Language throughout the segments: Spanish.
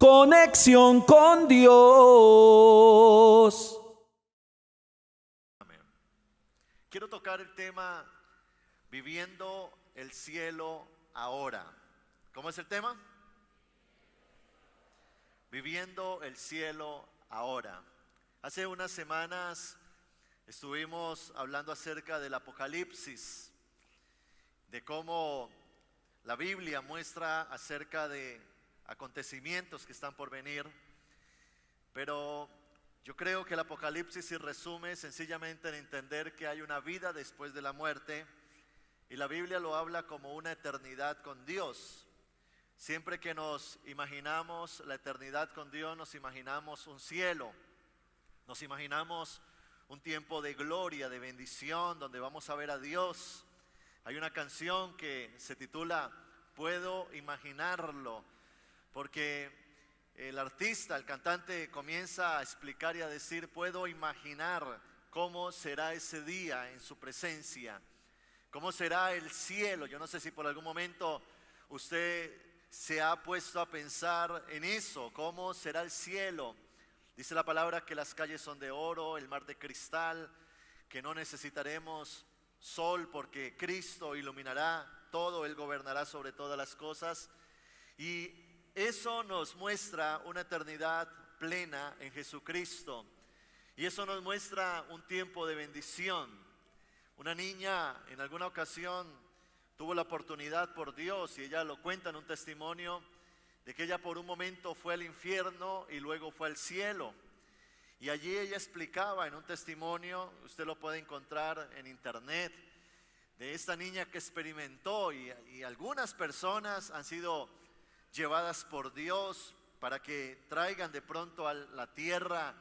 Conexión con Dios. Amén. Quiero tocar el tema viviendo el cielo ahora. ¿Cómo es el tema? Viviendo el cielo ahora. Hace unas semanas estuvimos hablando acerca del Apocalipsis, de cómo la Biblia muestra acerca de acontecimientos que están por venir, pero yo creo que el Apocalipsis se resume sencillamente en entender que hay una vida después de la muerte, y la Biblia lo habla como una eternidad con Dios. Siempre que nos imaginamos la eternidad con Dios, nos imaginamos un cielo, nos imaginamos un tiempo de gloria, de bendición, donde vamos a ver a Dios. Hay una canción que se titula Puedo imaginarlo, porque el artista, el cantante, comienza a explicar y a decir: puedo imaginar cómo será ese día en su presencia, cómo será el cielo. Yo no sé si por algún momento usted se ha puesto a pensar en eso, cómo será el cielo. Dice la palabra que las calles son de oro, el mar de cristal, que no necesitaremos sol porque Cristo iluminará todo, Él gobernará sobre todas las cosas. Y eso nos muestra una eternidad plena en Jesucristo. Y eso nos muestra un tiempo de bendición. Una niña en alguna ocasión tuvo la oportunidad por Dios, y ella lo cuenta en un testimonio, de que ella por un momento fue al infierno y luego fue al cielo. Y allí ella explicaba en un testimonio, usted lo puede encontrar en internet, de esta niña que experimentó, y algunas personas han sido llevadas por Dios para que traigan de pronto a la tierra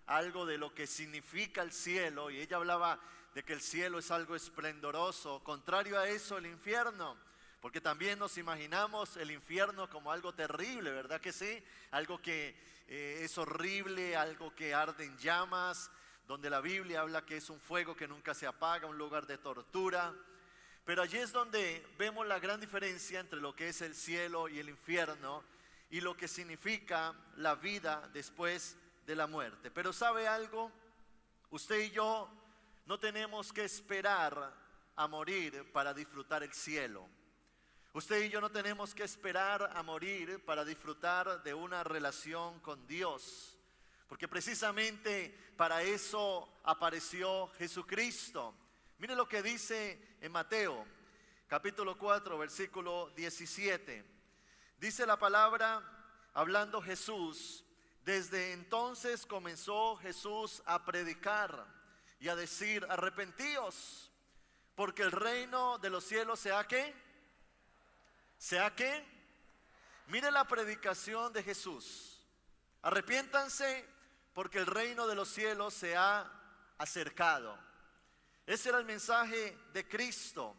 algo de lo que significa el cielo. Y ella hablaba de que el cielo es algo esplendoroso, contrario a eso el infierno, porque también nos imaginamos el infierno como algo terrible, ¿verdad que sí? Algo que es horrible, algo que arde en llamas, donde la Biblia habla que es un fuego que nunca se apaga, un lugar de tortura. Pero allí es donde vemos la gran diferencia entre lo que es el cielo y el infierno, y lo que significa la vida después de la muerte. Pero ¿sabe algo? Usted y yo no tenemos que esperar a morir para disfrutar el cielo. Usted y yo no tenemos que esperar a morir para disfrutar de una relación con Dios, porque precisamente para eso apareció Jesucristo. Mire lo que dice en Mateo, capítulo 4, versículo 17. Dice la palabra, hablando Jesús: desde entonces comenzó Jesús a predicar y a decir: arrepentíos, porque el reino de los cielos se ha ¿qué? ¿Se ha qué? Mire la predicación de Jesús: arrepiéntanse porque el reino de los cielos se ha acercado. Ese era el mensaje de Cristo.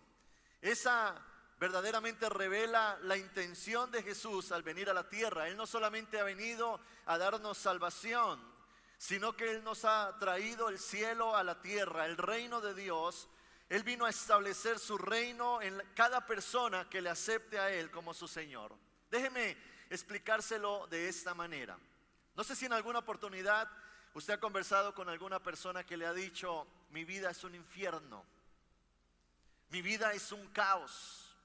Esa verdaderamente revela la intención de Jesús al venir a la tierra. Él no solamente ha venido a darnos salvación, sino que Él nos ha traído el cielo a la tierra, el reino de Dios. Él vino a establecer su reino en cada persona que le acepte a Él como su Señor. Déjeme explicárselo de esta manera. No sé si en alguna oportunidad usted ha conversado con alguna persona que le ha dicho: mi vida es un infierno, mi vida es un caos.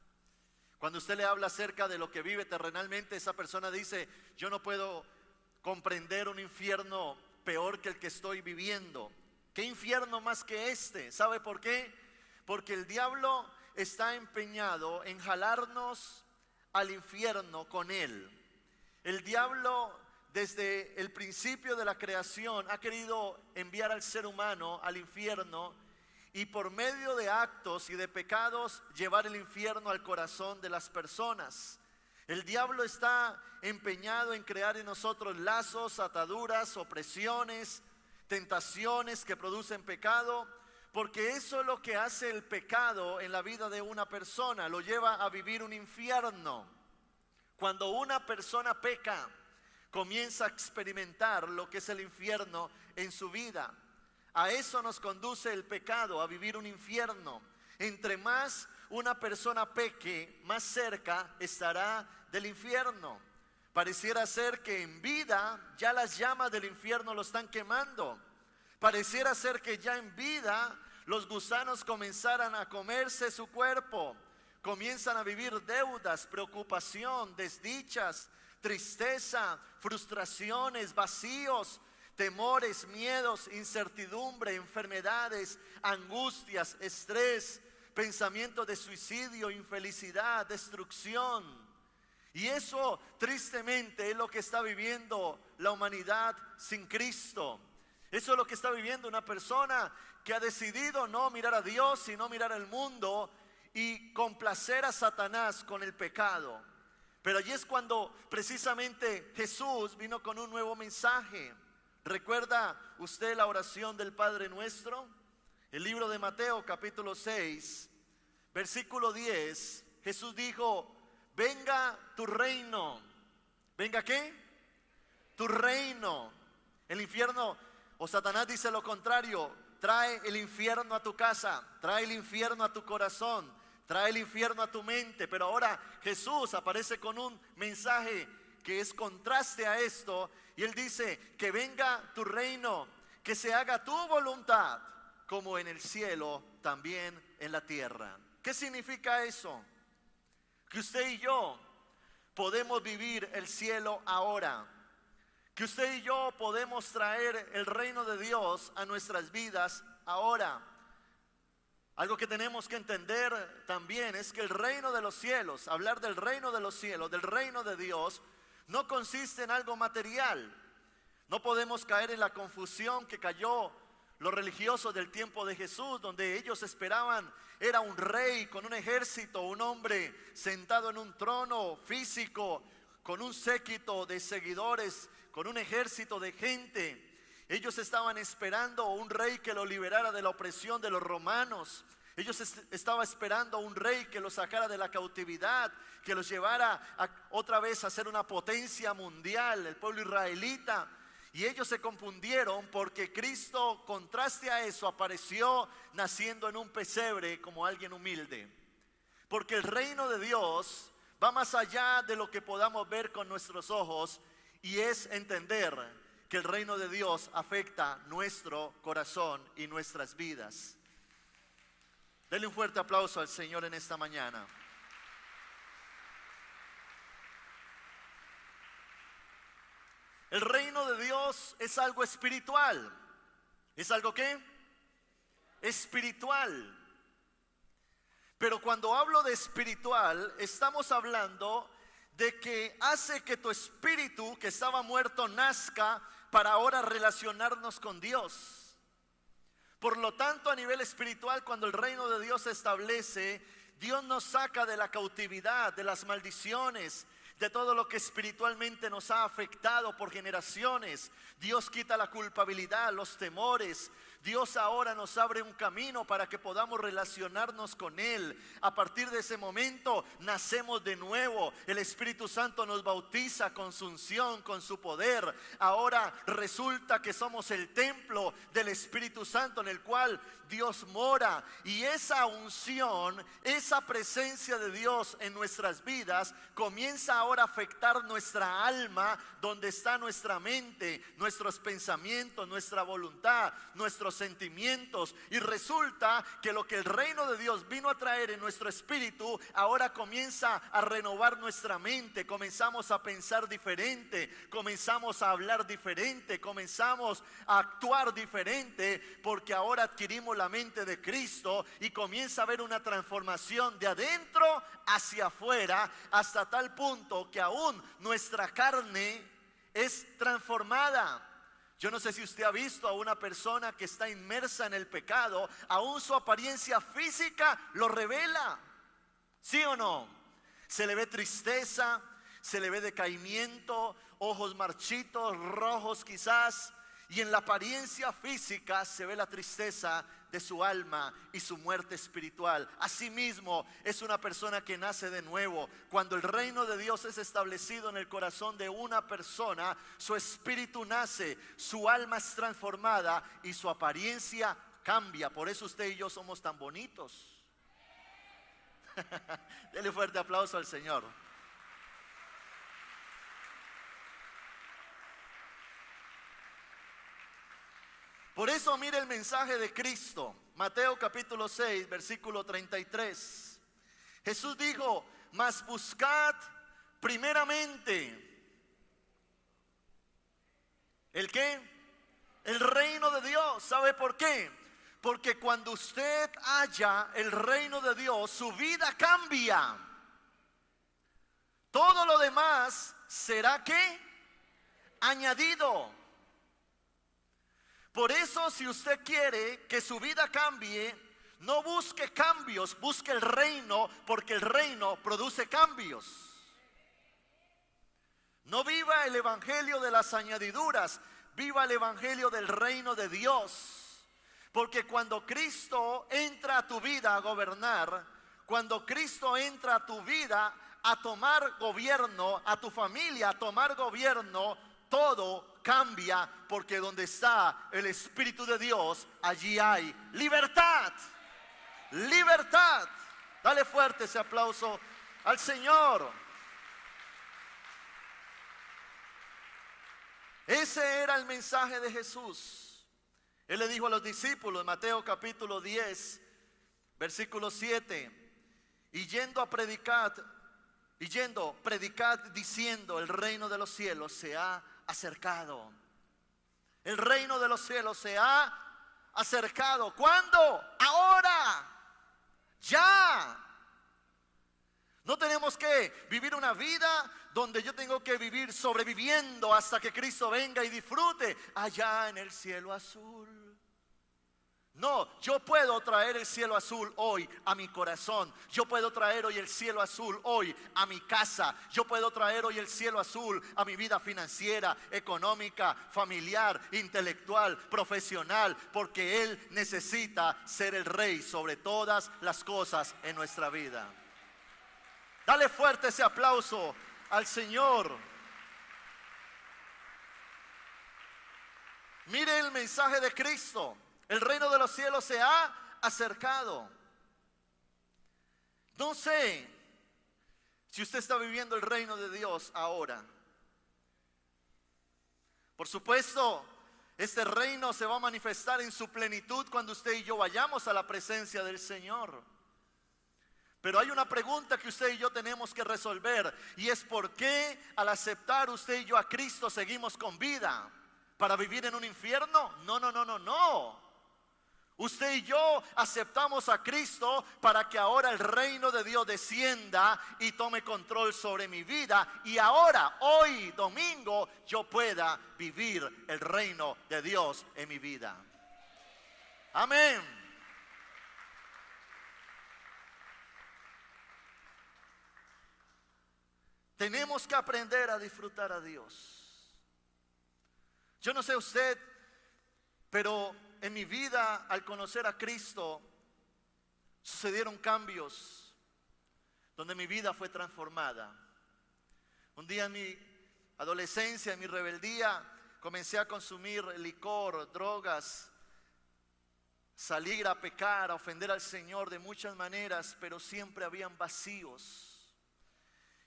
Cuando usted le habla acerca de lo que vive terrenalmente, esa persona dice: yo no puedo comprender un infierno peor que el que estoy viviendo. ¿Qué infierno más que este? ¿Sabe por qué? Porque el diablo está empeñado en jalarnos al infierno con él. El diablo, desde el principio de la creación, ha querido enviar al ser humano al infierno, y por medio de actos y de pecados llevar el infierno al corazón de las personas. El diablo está empeñado en crear en nosotros lazos, ataduras, opresiones, tentaciones que producen pecado, porque eso es lo que hace el pecado en la vida de una persona, lo lleva a vivir un infierno. Cuando una persona peca, comienza a experimentar lo que es el infierno en su vida. A eso nos conduce el pecado, a vivir un infierno. Entre más una persona peque, más cerca estará del infierno. Pareciera ser que en vida ya las llamas del infierno lo están quemando. Pareciera ser que ya en vida los gusanos comenzaran a comerse su cuerpo. Comienzan a vivir deudas, preocupación, desdichas, tristeza, frustraciones, vacíos, temores, miedos, incertidumbre, enfermedades, angustias, estrés, pensamientos de suicidio, infelicidad, destrucción. Y eso tristemente es lo que está viviendo la humanidad sin Cristo. Eso es lo que está viviendo una persona que ha decidido no mirar a Dios, sino mirar al mundo y complacer a Satanás con el pecado. Pero allí es cuando precisamente Jesús vino con un nuevo mensaje. ¿Recuerda usted la oración del Padre Nuestro? El libro de Mateo capítulo 6, versículo 10, Jesús dijo: venga tu reino. ¿Venga qué? Tu reino. El infierno o Satanás dice lo contrario: trae el infierno a tu casa, trae el infierno a tu corazón, trae el infierno a tu mente. Pero ahora Jesús aparece con un mensaje que es contraste a esto, y Él dice: que venga tu reino, que se haga tu voluntad, como en el cielo, también en la tierra. ¿Qué significa eso? Que usted y yo podemos vivir el cielo ahora. Que usted y yo podemos traer el reino de Dios a nuestras vidas ahora. Algo que tenemos que entender también es que el reino de los cielos, hablar del reino de los cielos, del reino de Dios, no consiste en algo material. No podemos caer en la confusión que cayó los religiosos del tiempo de Jesús, donde ellos esperaban era un rey con un ejército, un hombre sentado en un trono físico, con un séquito de seguidores, con un ejército de gente. Ellos estaban esperando un rey que los liberara de la opresión de los romanos. Ellos estaban esperando un rey que los sacara de la cautividad, que los llevara otra vez a ser una potencia mundial, el pueblo israelita. Y ellos se confundieron porque Cristo, contraste a eso, apareció naciendo en un pesebre como alguien humilde. Porque el reino de Dios va más allá de lo que podamos ver con nuestros ojos, y es entender que el reino de Dios afecta nuestro corazón y nuestras vidas. Denle un fuerte aplauso al Señor en esta mañana. El reino de Dios es algo espiritual. ¿Es algo qué? Espiritual. Pero cuando hablo de espiritual, estamos hablando de que hace que tu espíritu que estaba muerto nazca para ahora relacionarnos con Dios. Por lo tanto, a nivel espiritual, cuando el reino de Dios se establece, Dios nos saca de la cautividad, de las maldiciones, de todo lo que espiritualmente nos ha afectado por generaciones. Dios quita la culpabilidad, los temores. Dios ahora nos abre un camino para que podamos relacionarnos con Él. A partir de ese momento nacemos de nuevo. El Espíritu Santo nos bautiza con su unción, con su poder. Ahora resulta que somos el templo del Espíritu Santo en el cual Dios mora. Y esa unción, esa presencia de Dios en nuestras vidas comienza ahora a afectar nuestra alma, donde está nuestra mente, nuestros pensamientos, nuestra voluntad, nuestros sentimientos. Y resulta que lo que el reino de Dios vino a traer en nuestro espíritu ahora comienza a renovar nuestra mente. Comenzamos a pensar diferente, comenzamos a hablar diferente, comenzamos a actuar diferente, porque ahora adquirimos la mente de Cristo y comienza a haber una transformación de adentro hacia afuera, hasta tal punto que aún nuestra carne es transformada. Yo no sé si usted ha visto a una persona que está inmersa en el pecado, aún su apariencia física lo revela. ¿Sí o no? Se le ve tristeza, se le ve decaimiento, ojos marchitos, rojos quizás, y en la apariencia física se ve la tristeza de su alma y su muerte espiritual. Asimismo, es una persona que nace de nuevo. Cuando el reino de Dios es establecido en el corazón de una persona, su espíritu nace, su alma es transformada y su apariencia cambia. Por eso usted y yo somos tan bonitos. Dele fuerte aplauso al Señor. Por eso mire el mensaje de Cristo. Mateo capítulo 6, versículo 33. Jesús dijo: mas buscad primeramente ¿el qué? El reino de Dios. ¿Sabe por qué? Porque cuando usted haya el reino de Dios, su vida cambia. Todo lo demás será ¿qué? Añadido. Por eso, si usted quiere que su vida cambie, no busque cambios, busque el reino, porque el reino produce cambios. No viva el evangelio de las añadiduras, viva el evangelio del reino de Dios. Porque cuando Cristo entra a tu vida a gobernar, cuando Cristo entra a tu vida a tomar gobierno, a tu familia a tomar gobierno, todo cambia, porque donde está el Espíritu de Dios, allí hay libertad. Libertad. Dale fuerte ese aplauso al Señor. Ese era el mensaje de Jesús. Él le dijo a los discípulos en Mateo capítulo 10, versículo 7, predicad diciendo: el reino de los cielos se ha acercado. El reino de los cielos se ha acercado. ¿Cuándo? Ahora. Ya. No tenemos que vivir una vida donde yo tengo que vivir sobreviviendo hasta que Cristo venga y disfrute allá en el cielo azul. No, yo puedo traer el cielo azul hoy a mi corazón. Yo puedo traer hoy el cielo azul hoy a mi casa. Yo puedo traer hoy el cielo azul a mi vida financiera, económica, familiar, intelectual, profesional, porque Él necesita ser el Rey sobre todas las cosas en nuestra vida. Dale fuerte ese aplauso al Señor. Mire el mensaje de Cristo. El reino de los cielos se ha acercado. No sé si usted está viviendo el reino de Dios ahora. Por supuesto, este reino se va a manifestar en su plenitud cuando usted y yo vayamos a la presencia del Señor. Pero hay una pregunta que usted y yo tenemos que resolver, y es: ¿por qué al aceptar usted y yo a Cristo seguimos con vida? ¿Para vivir en un infierno? No. Usted y yo aceptamos a Cristo para que ahora el reino de Dios descienda y tome control sobre mi vida, y ahora, hoy domingo, yo pueda vivir el reino de Dios en mi vida. Amén. Tenemos que aprender a disfrutar a Dios. Yo no sé usted, pero en mi vida, al conocer a Cristo, sucedieron cambios donde mi vida fue transformada. Un día en mi adolescencia, en mi rebeldía, comencé a consumir licor, drogas, salir a pecar, a ofender al Señor de muchas maneras, pero siempre habían vacíos.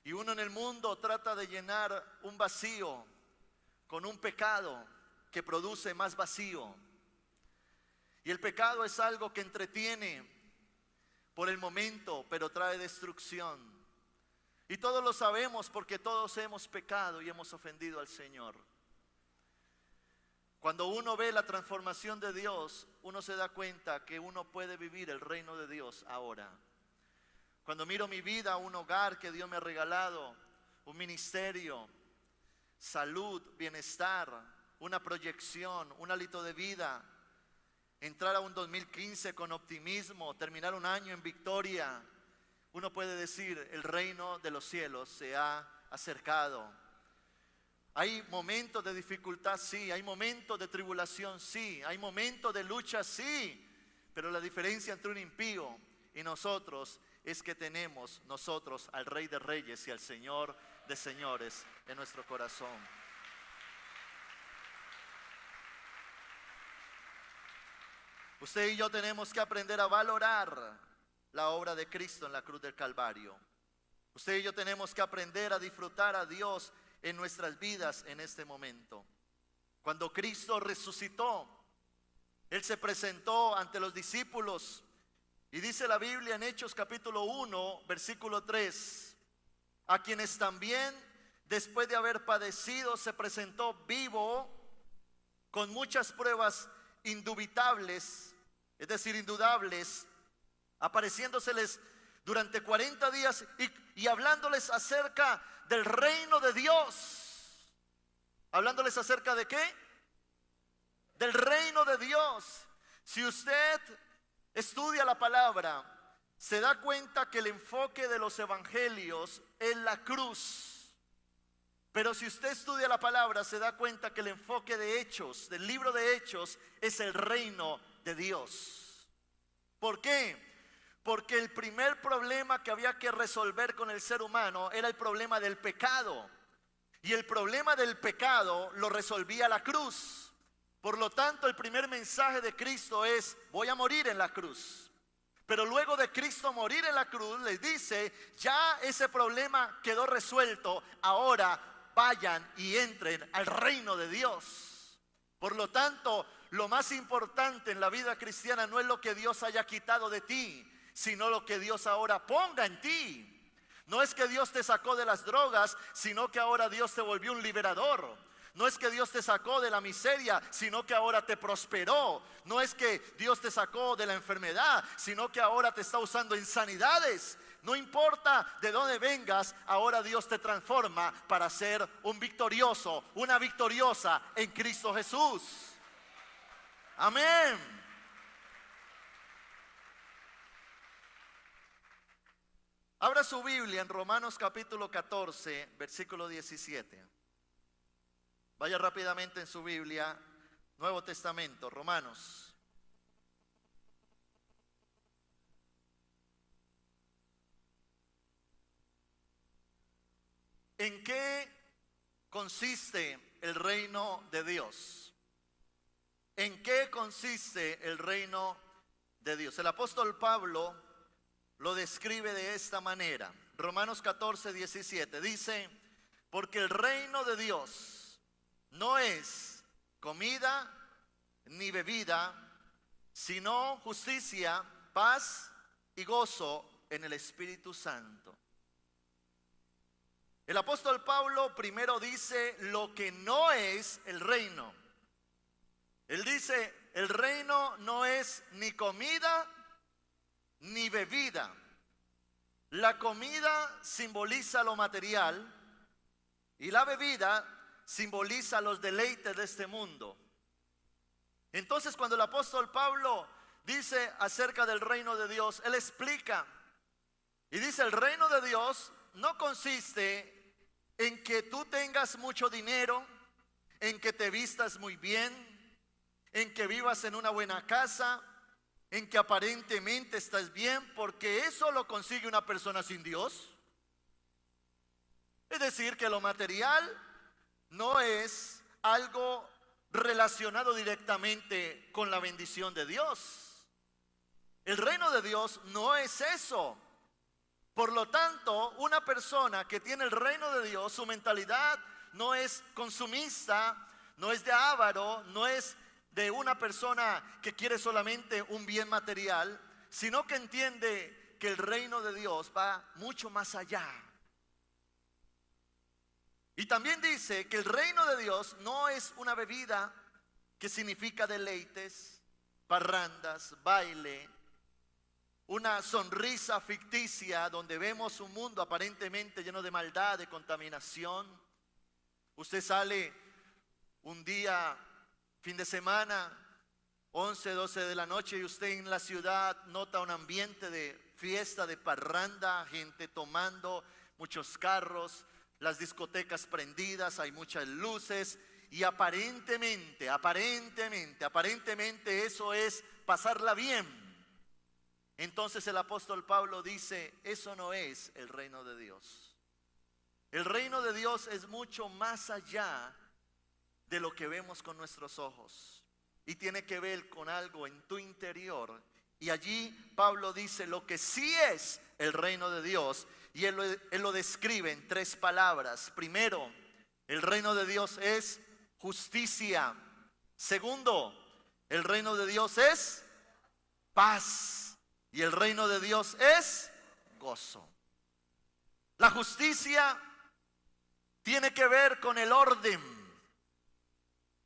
Y uno en el mundo trata de llenar un vacío con un pecado que produce más vacío. Y el pecado es algo que entretiene por el momento, pero trae destrucción. Y todos lo sabemos porque todos hemos pecado y hemos ofendido al Señor. Cuando uno ve la transformación de Dios, uno se da cuenta que uno puede vivir el reino de Dios ahora. Cuando miro mi vida, un hogar que Dios me ha regalado, un ministerio, salud, bienestar, una proyección, un hálito de vida, entrar a un 2015 con optimismo, terminar un año en victoria, uno puede decir: el reino de los cielos se ha acercado. Hay momentos de dificultad, sí, hay momentos de tribulación, sí, hay momentos de lucha, sí, pero la diferencia entre un impío y nosotros es que tenemos nosotros al Rey de Reyes y al Señor de Señores en nuestro corazón. Usted y yo tenemos que aprender a valorar la obra de Cristo en la cruz del Calvario. Usted y yo tenemos que aprender a disfrutar a Dios en nuestras vidas en este momento. Cuando Cristo resucitó, Él se presentó ante los discípulos y dice la Biblia en Hechos capítulo 1, versículo 3, a quienes también después de haber padecido se presentó vivo con muchas pruebas indubitables, es decir, indudables, apareciéndoseles durante 40 días y hablándoles acerca del reino de Dios. ¿Hablándoles acerca de qué? Del reino de Dios. Si usted estudia la palabra, se da cuenta que el enfoque de los evangelios es la cruz. Pero si usted estudia la palabra, se da cuenta que el enfoque de Hechos, del libro de Hechos, es el reino de Dios. ¿Por qué? Porque el primer problema que había que resolver con el ser humano era el problema del pecado. Y el problema del pecado lo resolvía la cruz. Por lo tanto, el primer mensaje de Cristo es: voy a morir en la cruz. Pero luego de Cristo morir en la cruz, les dice: ya ese problema quedó resuelto, ahora vayan y entren al reino de Dios. Por lo tanto, lo más importante en la vida cristiana no es lo que Dios haya quitado de ti, sino lo que Dios ahora ponga en ti. No es que Dios te sacó de las drogas, sino que ahora Dios te volvió un liberador. No es que Dios te sacó de la miseria, sino que ahora te prosperó. No es que Dios te sacó de la enfermedad, sino que ahora te está usando en sanidades. No importa de dónde vengas, ahora Dios te transforma para ser un victorioso, una victoriosa en Cristo Jesús. Amén. Abra su Biblia en Romanos capítulo 14, versículo 17. Vaya rápidamente en su Biblia, Nuevo Testamento, Romanos. ¿En qué consiste el reino de Dios? ¿En qué consiste el reino de Dios? El apóstol Pablo lo describe de esta manera. Romanos 14, 17 dice: porque el reino de Dios no es comida ni bebida, sino justicia, paz y gozo en el Espíritu Santo. El apóstol Pablo primero dice lo que no es el reino. Él dice: el reino no es ni comida ni bebida. La comida simboliza lo material y la bebida simboliza los deleites de este mundo. Entonces, cuando el apóstol Pablo dice acerca del reino de Dios, él explica y dice: el reino de Dios no consiste en que tú tengas mucho dinero, en que te vistas muy bien, en que vivas en una buena casa, en que aparentemente estás bien, porque eso lo consigue una persona sin Dios. Es decir, que lo material no es algo relacionado directamente con la bendición de Dios. El reino de Dios no es eso. Por lo tanto, una persona que tiene el reino de Dios, su mentalidad no es consumista, no es de avaro, no es de una persona que quiere solamente un bien material, sino que entiende que el reino de Dios va mucho más allá. Y también dice que el reino de Dios no es una bebida que significa deleites, parrandas, baile, una sonrisa ficticia donde vemos un mundo aparentemente lleno de maldad, de contaminación. Usted sale un día, fin de semana, 11, 12 de la noche, y usted en la ciudad nota un ambiente de fiesta, de parranda, gente tomando, muchos carros, las discotecas prendidas, hay muchas luces, y aparentemente eso es pasarla bien. Entonces el apóstol Pablo dice: eso no es el reino de Dios. El reino de Dios es mucho más allá de lo que vemos con nuestros ojos, y tiene que ver con algo en tu interior. Y allí Pablo dice lo que sí es el reino de Dios, y él lo describe en 3 palabras. Primero, el reino de Dios es justicia. Segundo, El reino de Dios es paz. Y el reino de Dios es gozo. La justicia tiene que ver con el orden.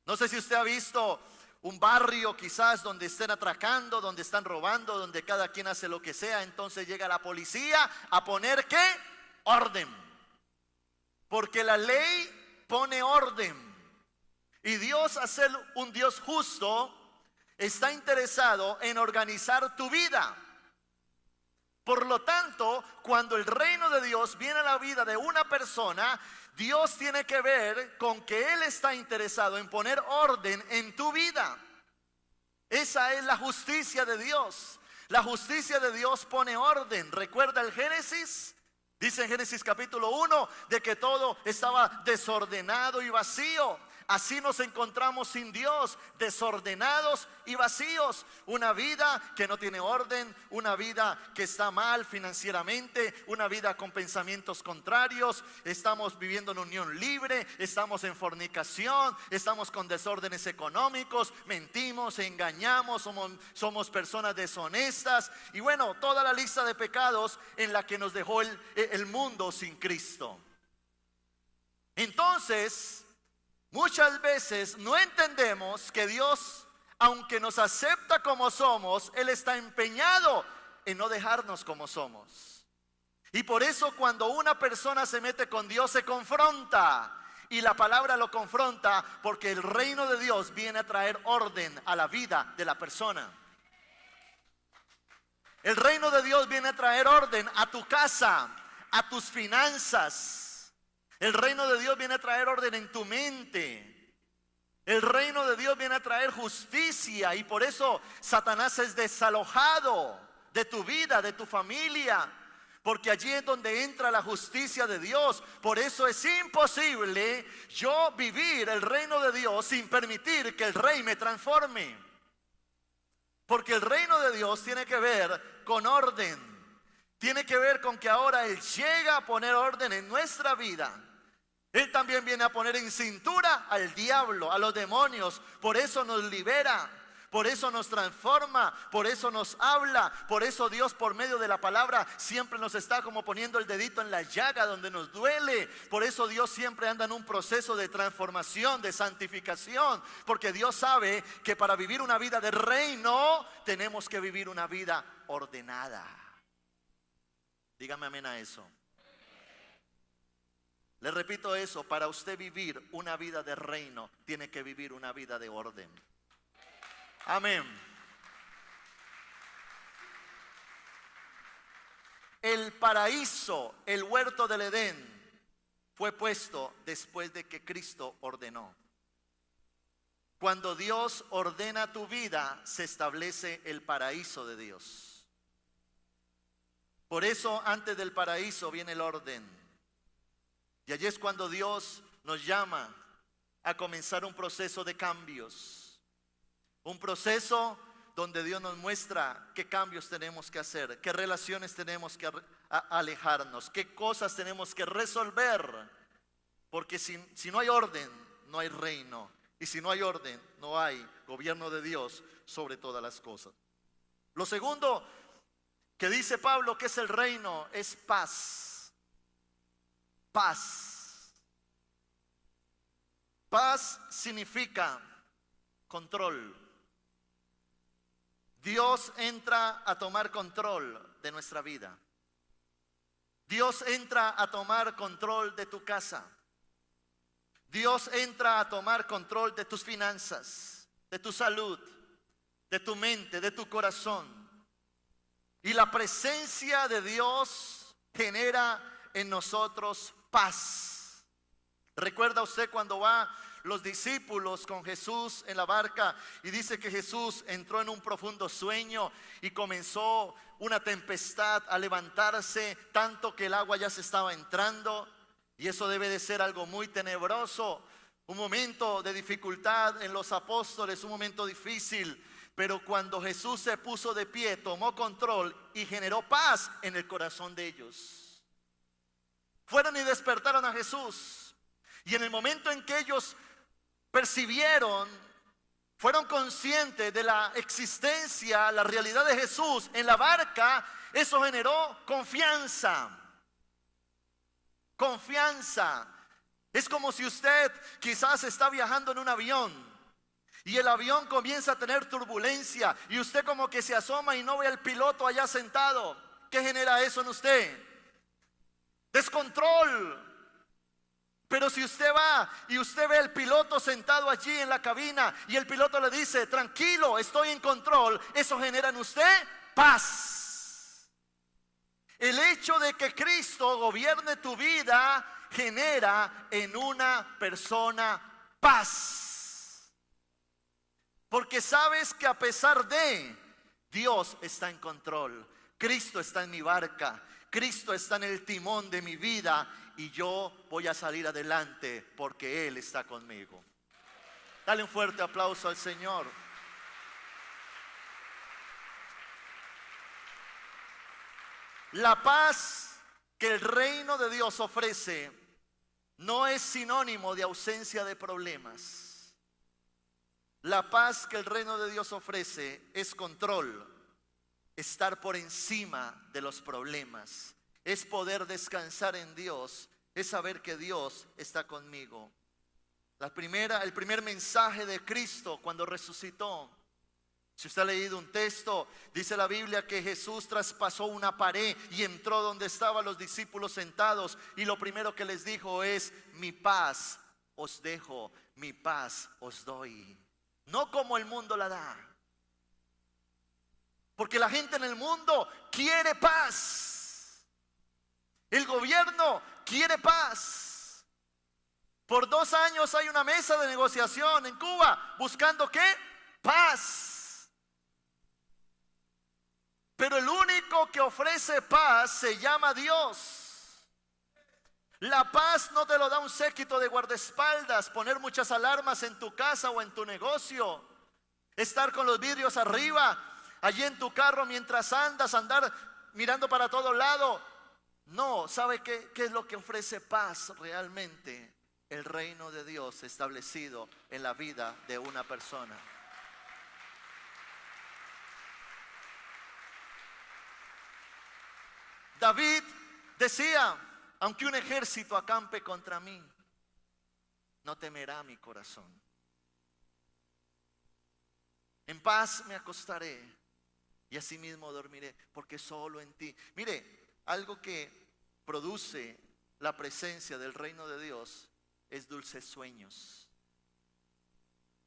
No sé si usted ha visto un barrio quizás donde estén atracando, donde están robando, donde cada quien hace lo que sea. Entonces llega la policía a poner ¿qué? Orden. Porque la ley pone orden. Y Dios, al ser un Dios justo, está interesado en organizar tu vida. Por lo tanto, cuando el reino de Dios viene a la vida de una persona, Dios tiene que ver con que Él está interesado en poner orden en tu vida. Esa es la justicia de Dios. La justicia de Dios pone orden. ¿Recuerda el Génesis? Dice en Génesis capítulo 1 de que todo estaba desordenado y vacío. Así nos encontramos sin Dios, desordenados y vacíos. Una vida que no tiene orden, una vida que está mal financieramente, una vida con pensamientos contrarios. Estamos viviendo en unión libre, estamos en fornicación, estamos con desórdenes económicos, mentimos, engañamos, somos personas deshonestas. Y bueno, toda la lista de pecados en la que nos dejó el mundo sin Cristo. Entonces, muchas veces no entendemos que Dios, aunque nos acepta como somos, Él está empeñado en no dejarnos como somos. Y por eso cuando una persona se mete con Dios se confronta. Y la palabra lo confronta porque el reino de Dios viene a traer orden a la vida de la persona. El reino de Dios viene a traer orden a tu casa, a tus finanzas. El reino de Dios viene a traer orden en tu mente. El reino de Dios viene a traer justicia. Y por eso Satanás es desalojado de tu vida, de tu familia. Porque allí es donde entra la justicia de Dios. Por eso es imposible yo vivir el reino de Dios sin permitir que el rey me transforme. Porque el reino de Dios tiene que ver con orden. Tiene que ver con que ahora Él llega a poner orden en nuestra vida. Él también viene a poner en cintura al diablo, a los demonios. Por eso nos libera, por eso nos transforma, por eso nos habla. Por eso Dios, por medio de la palabra, siempre nos está como poniendo el dedito en la llaga donde nos duele. Por eso Dios siempre anda en un proceso de transformación, de santificación. Porque Dios sabe que para vivir una vida de reino tenemos que vivir una vida ordenada. Dígame amén a eso. Le repito eso, para usted vivir una vida de reino, tiene que vivir una vida de orden. Amén. El paraíso, el huerto del Edén, fue puesto después de que Cristo ordenó. Cuando Dios ordena tu vida, se establece el paraíso de Dios. Por eso, antes del paraíso viene el orden. Y allí es cuando Dios nos llama a comenzar un proceso de cambios. Un proceso donde Dios nos muestra qué cambios tenemos que hacer, qué relaciones tenemos que alejarnos, qué cosas tenemos que resolver. Porque si no hay orden, no hay reino. Y si no hay orden, no hay gobierno de Dios sobre todas las cosas. Lo segundo que dice Pablo que es el reino es paz. Paz. Paz significa control. Dios entra a tomar control de nuestra vida. Dios entra a tomar control de tu casa. Dios entra a tomar control de tus finanzas, de tu salud, de tu mente, de tu corazón. Y la presencia de Dios genera en nosotros paz. ¿Recuerda usted cuando va los discípulos con Jesús en la barca y dice que Jesús entró en un profundo sueño y comenzó una tempestad a levantarse, tanto que el agua ya se estaba entrando? Y eso debe de ser algo muy tenebroso, un momento de dificultad en los apóstoles, un momento difícil. Pero cuando Jesús se puso de pie, tomó control y generó paz en el corazón de ellos. Fueron y despertaron a Jesús. Y en el momento en que ellos percibieron fueron conscientes de la existencia, la realidad de Jesús en la barca, eso generó confianza. Confianza. Es como si usted quizás está viajando en un avión y el avión comienza a tener turbulencia y usted como que se asoma y no ve al piloto allá sentado. ¿Qué genera eso en usted? Descontrol. Pero si usted va y usted ve al piloto sentado allí en la cabina y el piloto le dice, tranquilo, estoy en control, eso genera en usted paz. El hecho de que Cristo gobierne tu vida genera en una persona paz. Porque sabes que a pesar de, Dios está en control. Cristo está en mi barca. Cristo está en el timón de mi vida y yo voy a salir adelante porque Él está conmigo. Dale un fuerte aplauso al Señor. La paz que el reino de Dios ofrece no es sinónimo de ausencia de problemas. La paz que el reino de Dios ofrece es control, estar por encima de los problemas, es poder descansar en Dios, es saber que Dios está conmigo. El primer mensaje de Cristo cuando resucitó, si usted ha leído un texto, dice la Biblia que Jesús traspasó una pared y entró donde estaban los discípulos sentados y lo primero que les dijo es, mi paz os dejo, mi paz os doy. No como el mundo la da. Porque la gente en el mundo quiere paz. El gobierno quiere paz. Por 2 años hay una mesa de negociación en Cuba buscando ¿qué? Paz. Pero el único que ofrece paz se llama Dios. La paz no te lo da un séquito de guardaespaldas, poner muchas alarmas en tu casa o en tu negocio, estar con los vidrios arriba, allí en tu carro mientras andas, andar mirando para todo lado. No, ¿sabe qué es lo que ofrece paz realmente? El reino de Dios establecido en la vida de una persona. David decía, aunque un ejército acampe contra mí, no temerá mi corazón. En paz me acostaré y asimismo dormiré, porque solo en ti. Mire, algo que produce la presencia del reino de Dios es dulces sueños.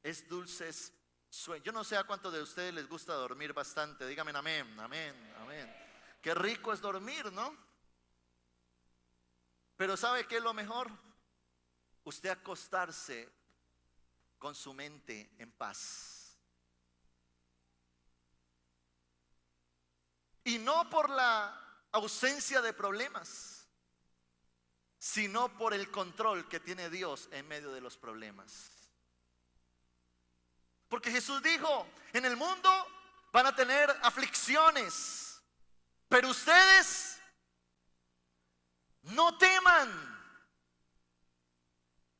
Es dulces sueños. Yo no sé a cuántos de ustedes les gusta dormir bastante. Díganme amén, amén, amén. Qué rico es dormir, ¿no? Pero ¿sabe qué es lo mejor? Usted acostarse con su mente en paz. Y no por la ausencia de problemas, sino por el control que tiene Dios en medio de los problemas. Porque Jesús dijo, en el mundo van a tener aflicciones, pero ustedes no teman.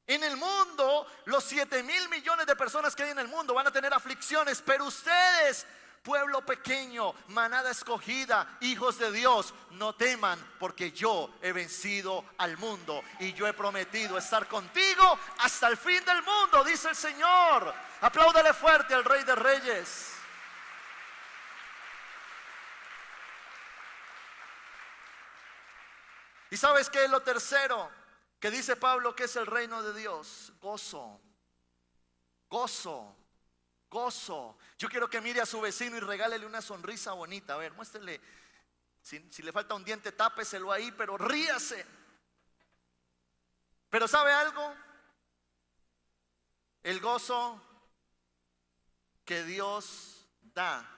En el mundo, los 7,000 millones de personas que hay en el mundo van a tener aflicciones, pero ustedes, pueblo pequeño, manada escogida, hijos de Dios, no teman, porque yo he vencido al mundo y yo he prometido estar contigo hasta el fin del mundo, dice el Señor. Apláudale fuerte al Rey de Reyes. ¿Y sabes qué es lo tercero que dice Pablo que es el reino de Dios? Gozo, gozo, gozo. Yo quiero que mire a su vecino y regálele una sonrisa bonita. A ver, muéstrele. Si le falta un diente, tápeselo ahí, pero ríase. Pero ¿sabe algo? El gozo que Dios da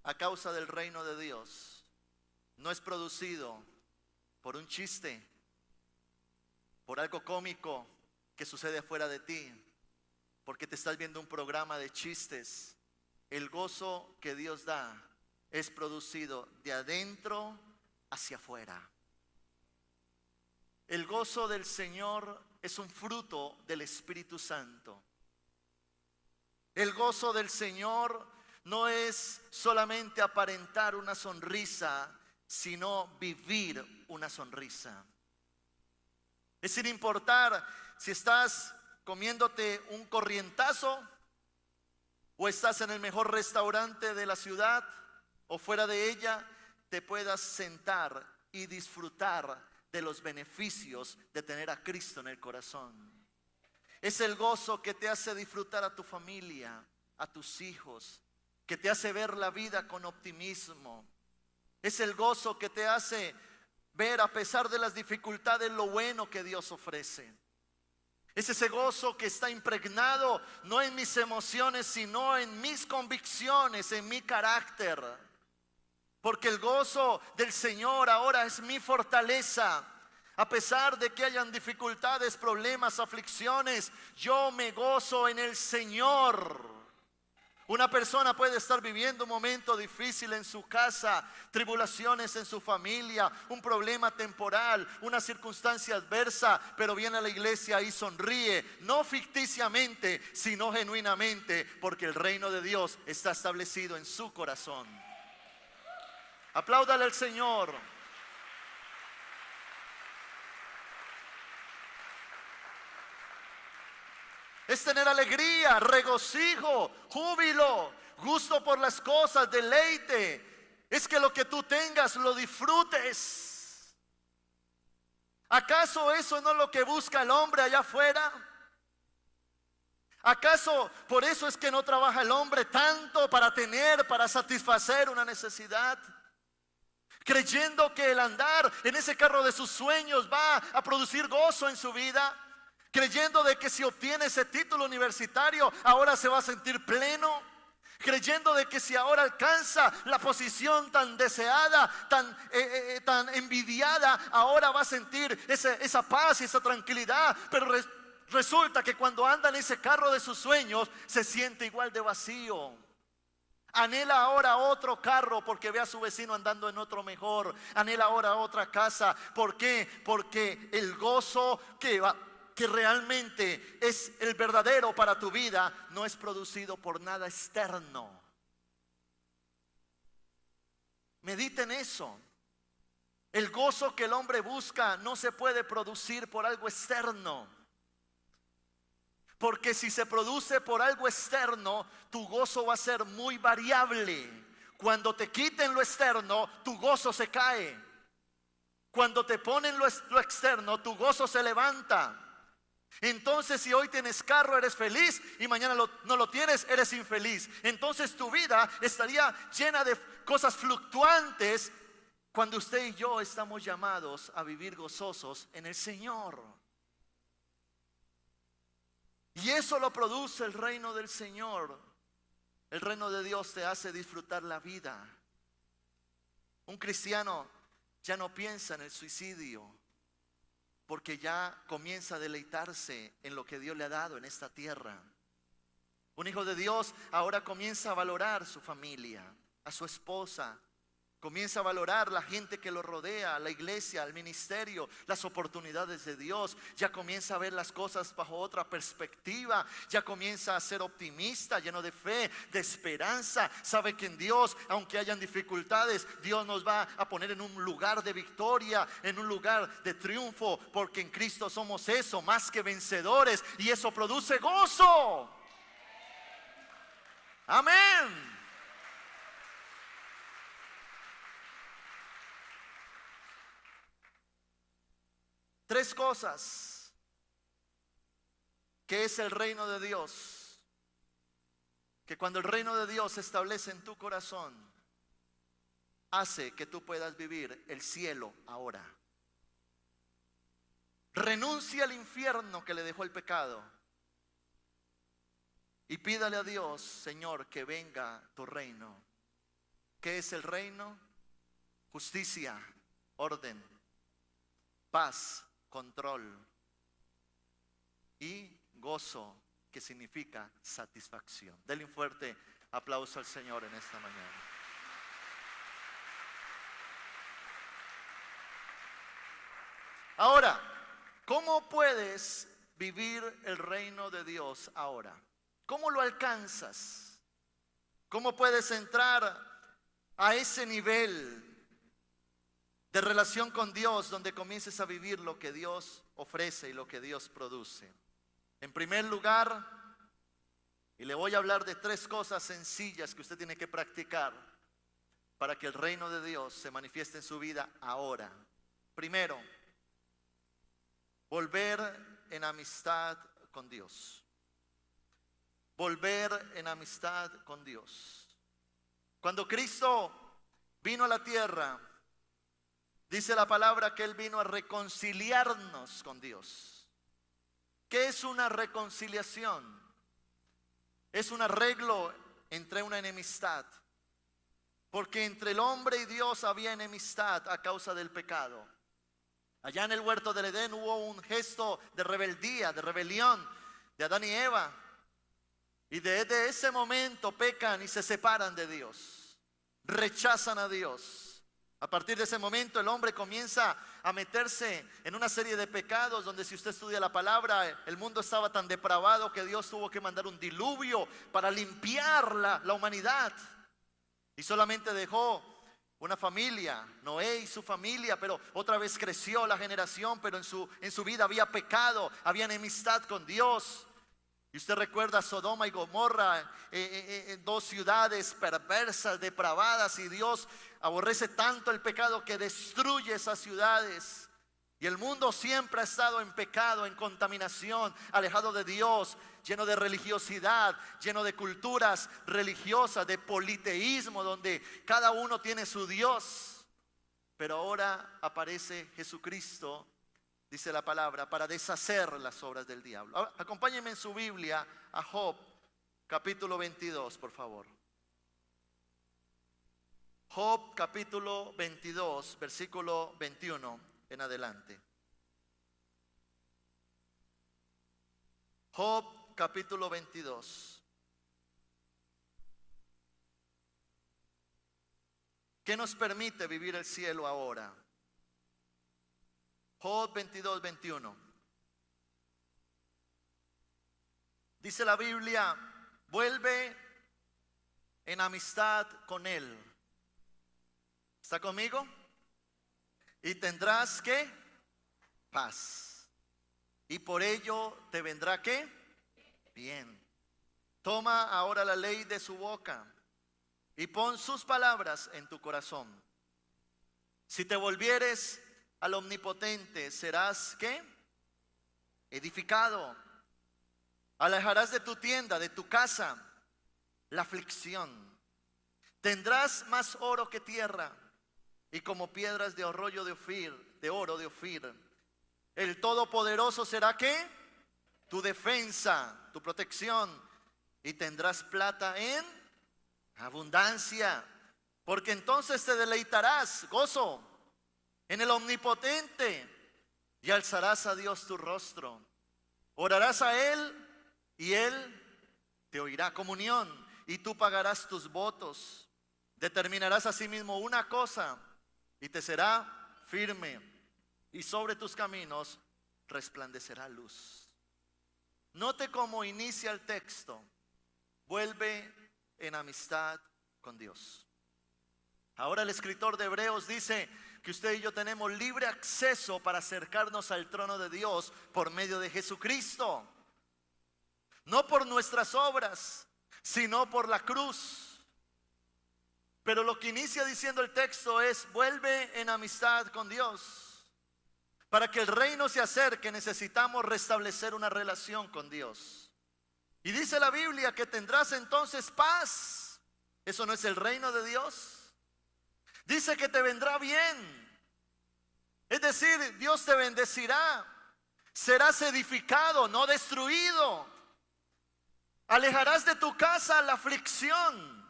a causa del reino de Dios no es producido por un chiste, por algo cómico que sucede fuera de ti, porque te estás viendo un programa de chistes. El gozo que Dios da es producido de adentro hacia afuera. El gozo del Señor es un fruto del Espíritu Santo. El gozo del Señor no es solamente aparentar una sonrisa, sino vivir una sonrisa. Es sin importar si estás comiéndote un corrientazo o estás en el mejor restaurante de la ciudad o fuera de ella, te puedas sentar y disfrutar de los beneficios de tener a Cristo en el corazón. Es el gozo que te hace disfrutar a tu familia, a tus hijos, que te hace ver la vida con optimismo. Es el gozo que te hace ver, a pesar de las dificultades, lo bueno que Dios ofrece. Es ese gozo que está impregnado no en mis emociones, sino en mis convicciones, en mi carácter. Porque el gozo del Señor ahora es mi fortaleza. A pesar de que hayan dificultades, problemas, aflicciones, yo me gozo en el Señor. Una persona puede estar viviendo un momento difícil en su casa, tribulaciones en su familia, un problema temporal, una circunstancia adversa, pero viene a la iglesia y sonríe, no ficticiamente, sino genuinamente, porque el reino de Dios está establecido en su corazón. Apláudale al Señor. Es tener alegría, regocijo, júbilo, gusto por las cosas, deleite. Es que lo que tú tengas lo disfrutes. ¿Acaso eso no es lo que busca el hombre allá afuera? ¿Acaso por eso es que no trabaja el hombre tanto para tener, para satisfacer una necesidad? Creyendo que el andar en ese carro de sus sueños va a producir gozo en su vida. Creyendo de que si obtiene ese título universitario ahora se va a sentir pleno. Creyendo de que si ahora alcanza la posición tan deseada, tan envidiada, ahora va a sentir esa paz y esa tranquilidad. Pero resulta que cuando anda en ese carro de sus sueños se siente igual de vacío. Anhela ahora otro carro porque ve a su vecino andando en otro mejor. Anhela ahora otra casa. ¿Por qué? Porque el gozo que realmente es el verdadero para tu vida no es producido por nada externo. Medita en eso. El gozo que el hombre busca no se puede producir por algo externo. Porque si se produce por algo externo, tu gozo va a ser muy variable. Cuando te quiten lo externo, tu gozo se cae. Cuando te ponen lo externo, tu gozo se levanta. Entonces si hoy tienes carro eres feliz y mañana no lo tienes, eres infeliz. Entonces tu vida estaría llena de cosas fluctuantes cuando usted y yo estamos llamados a vivir gozosos en el Señor. Y eso lo produce el reino del Señor. El reino de Dios te hace disfrutar la vida. Un cristiano ya no piensa en el suicidio, porque ya comienza a deleitarse en lo que Dios le ha dado en esta tierra. Un hijo de Dios ahora comienza a valorar su familia, a su esposa. Comienza a valorar la gente que lo rodea, la iglesia, el ministerio, las oportunidades de Dios. Ya comienza a ver las cosas bajo otra perspectiva. Ya comienza a ser optimista, lleno de fe, de esperanza. Sabe que en Dios, aunque hayan dificultades, Dios nos va a poner en un lugar de victoria, en un lugar de triunfo, porque en Cristo somos eso, más que vencedores. Y eso produce gozo. Amén. Tres cosas que es el reino de Dios, que cuando el reino de Dios se establece en tu corazón, hace que tú puedas vivir el cielo ahora. Renuncia al infierno que le dejó el pecado y pídale a Dios: Señor, que venga tu reino. ¿Qué es el reino? Justicia, orden, paz, control y gozo, que significa satisfacción. Denle un fuerte aplauso al Señor en esta mañana. Ahora, ¿cómo puedes vivir el reino de Dios ahora? ¿Cómo lo alcanzas? ¿Cómo puedes entrar a ese nivel de relación con Dios donde comiences a vivir lo que Dios ofrece y lo que Dios produce? En primer lugar, y le voy a hablar de 3 cosas sencillas que usted tiene que practicar para que el reino de Dios se manifieste en su vida ahora. Primero, volver en amistad con Dios. Volver en amistad con Dios. Cuando Cristo vino a la tierra, dice la palabra que Él vino a reconciliarnos con Dios. ¿Qué es una reconciliación? Es un arreglo entre una enemistad. Porque entre el hombre y Dios había enemistad a causa del pecado. Allá en el huerto del Edén hubo un gesto de rebeldía, de rebelión de Adán y Eva. Y desde ese momento pecan y se separan de Dios. Rechazan a Dios. A partir de ese momento el hombre comienza a meterse en una serie de pecados donde, si usted estudia la palabra, el mundo estaba tan depravado que Dios tuvo que mandar un diluvio para limpiar la humanidad. Y solamente dejó una familia, Noé y su familia, pero otra vez creció la generación, pero en su vida había pecado, había enemistad con Dios. Y usted recuerda Sodoma y Gomorra, 2 ciudades perversas, depravadas, y Dios aborrece tanto el pecado que destruye esas ciudades. Y el mundo siempre ha estado en pecado, en contaminación, alejado de Dios, lleno de religiosidad, lleno de culturas religiosas, de politeísmo, donde cada uno tiene su Dios. Pero ahora aparece Jesucristo, dice la palabra, para deshacer las obras del diablo. Acompáñenme en su Biblia a Job, capítulo 22, por favor. Job, capítulo 22, versículo 21 en adelante. Job, capítulo 22. ¿Qué nos permite vivir el cielo ahora? Job 22, 21. Dice la Biblia: vuelve en amistad con Él. ¿Está conmigo? Y tendrás ¿qué? Paz. Y por ello te vendrá ¿qué? Bien. Toma ahora la ley de su boca y pon sus palabras en tu corazón. Si te volvieres al Omnipotente, serás ¿qué? Edificado. Alejarás de tu tienda, de tu casa, la aflicción. Tendrás más oro que tierra, y como piedras de arroyo de Ofir, de oro de Ofir. El Todopoderoso será ¿qué? Tu defensa, tu protección. Y tendrás plata en abundancia, porque entonces te deleitarás, gozo, en el Omnipotente, y alzarás a Dios tu rostro. Orarás a Él y Él te oirá. Comunión, y tú pagarás tus votos. Determinarás asimismo una cosa y te será firme, y sobre tus caminos resplandecerá luz. Note cómo inicia el texto: vuelve en amistad con Dios. Ahora el escritor de Hebreos dice que usted y yo tenemos libre acceso para acercarnos al trono de Dios por medio de Jesucristo. No por nuestras obras, sino por la cruz. Pero lo que inicia diciendo el texto es: vuelve en amistad con Dios. Para que el reino se acerque, necesitamos restablecer una relación con Dios. Y dice la Biblia que tendrás entonces paz. ¿Eso no es el reino de Dios? Dice que te vendrá bien. Es decir, Dios te bendecirá. Serás edificado, no destruido. Alejarás de tu casa la aflicción.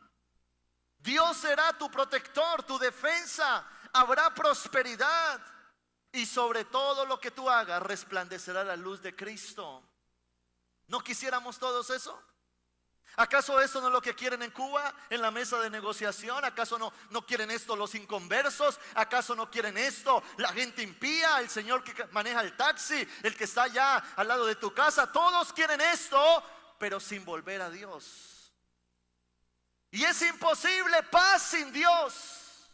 Dios será tu protector, tu defensa. Habrá prosperidad. Y sobre todo lo que tú hagas resplandecerá la luz de Cristo. ¿No quisiéramos todos eso? ¿Acaso esto no es lo que quieren en Cuba, en la mesa de negociación? ¿Acaso no quieren esto los inconversos? ¿Acaso no quieren esto la gente impía, el señor que maneja el taxi, el que está allá al lado de tu casa? Todos quieren esto, pero sin volver a Dios. Y es imposible paz sin Dios.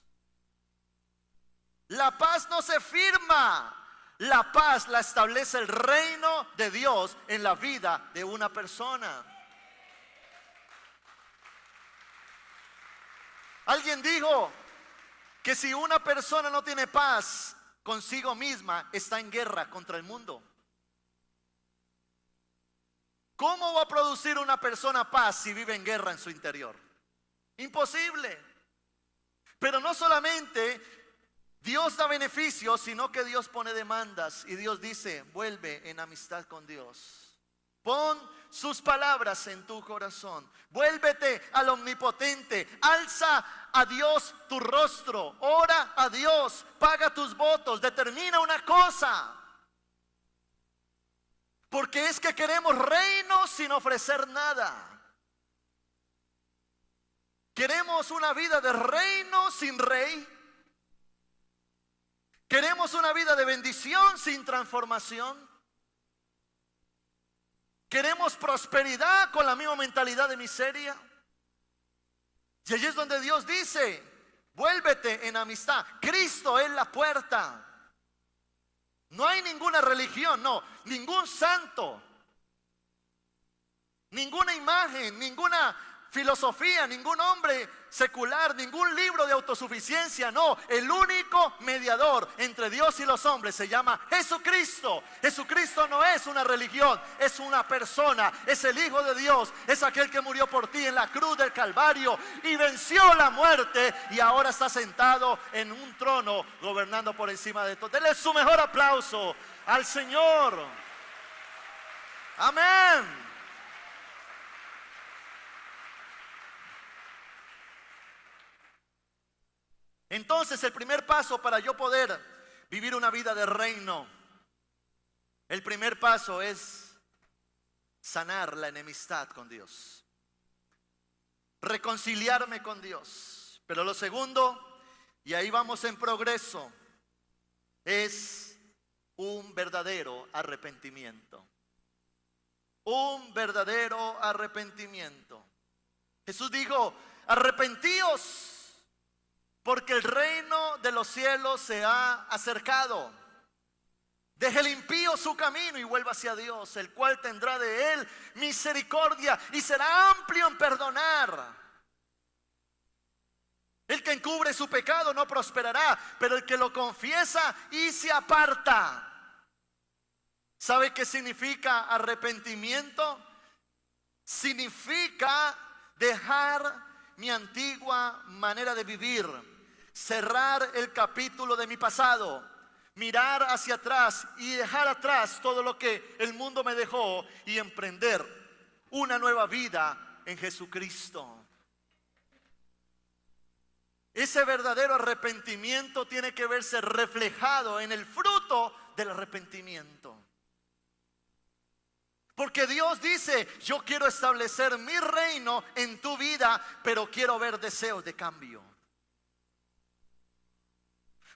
La paz no se firma. La paz la establece el reino de Dios en la vida de una persona. Alguien dijo que si una persona no tiene paz consigo misma, está en guerra contra el mundo. ¿Cómo va a producir una persona paz si vive en guerra en su interior? Imposible. Pero no solamente Dios da beneficios, sino que Dios pone demandas. Y Dios dice, vuelve en amistad con Dios. Pon sus palabras en tu corazón. Vuélvete al omnipotente. Alza a Dios tu rostro. Ora a Dios. Paga tus votos. Determina una cosa. Porque es que queremos reino sin ofrecer nada. Queremos una vida de reino sin rey. Queremos una vida de bendición sin transformación. Queremos prosperidad con la misma mentalidad de miseria. Y allí es donde Dios dice, vuélvete en amistad. Cristo es la puerta. No hay ninguna religión, no, ningún santo, ninguna imagen, ninguna filosofía, ningún hombre secular, ningún libro de autosuficiencia, no. El único mediador entre Dios y los hombres se llama Jesucristo. Jesucristo no es una religión, es una persona, es el Hijo de Dios, es aquel que murió por ti en la cruz del Calvario y venció la muerte y ahora está sentado en un trono gobernando por encima de todo. Denle su mejor aplauso al Señor. Amén. Entonces el primer paso para yo poder vivir una vida de reino, el primer paso es sanar la enemistad con Dios, reconciliarme con Dios. Pero lo segundo, y ahí vamos en progreso, es un verdadero arrepentimiento. Un verdadero arrepentimiento. Jesús dijo, arrepentíos, porque el reino de los cielos se ha acercado. Deje el impío su camino y vuelva hacia Dios, el cual tendrá de él misericordia y será amplio en perdonar. El que encubre su pecado no prosperará, pero el que lo confiesa y se aparta. ¿Sabe qué significa arrepentimiento? Significa dejar mi antigua manera de vivir, cerrar el capítulo de mi pasado, mirar hacia atrás y dejar atrás todo lo que el mundo me dejó y emprender una nueva vida en Jesucristo. Ese verdadero arrepentimiento tiene que verse reflejado en el fruto del arrepentimiento. Porque Dios dice, yo quiero establecer mi reino en tu vida, pero quiero ver deseos de cambio.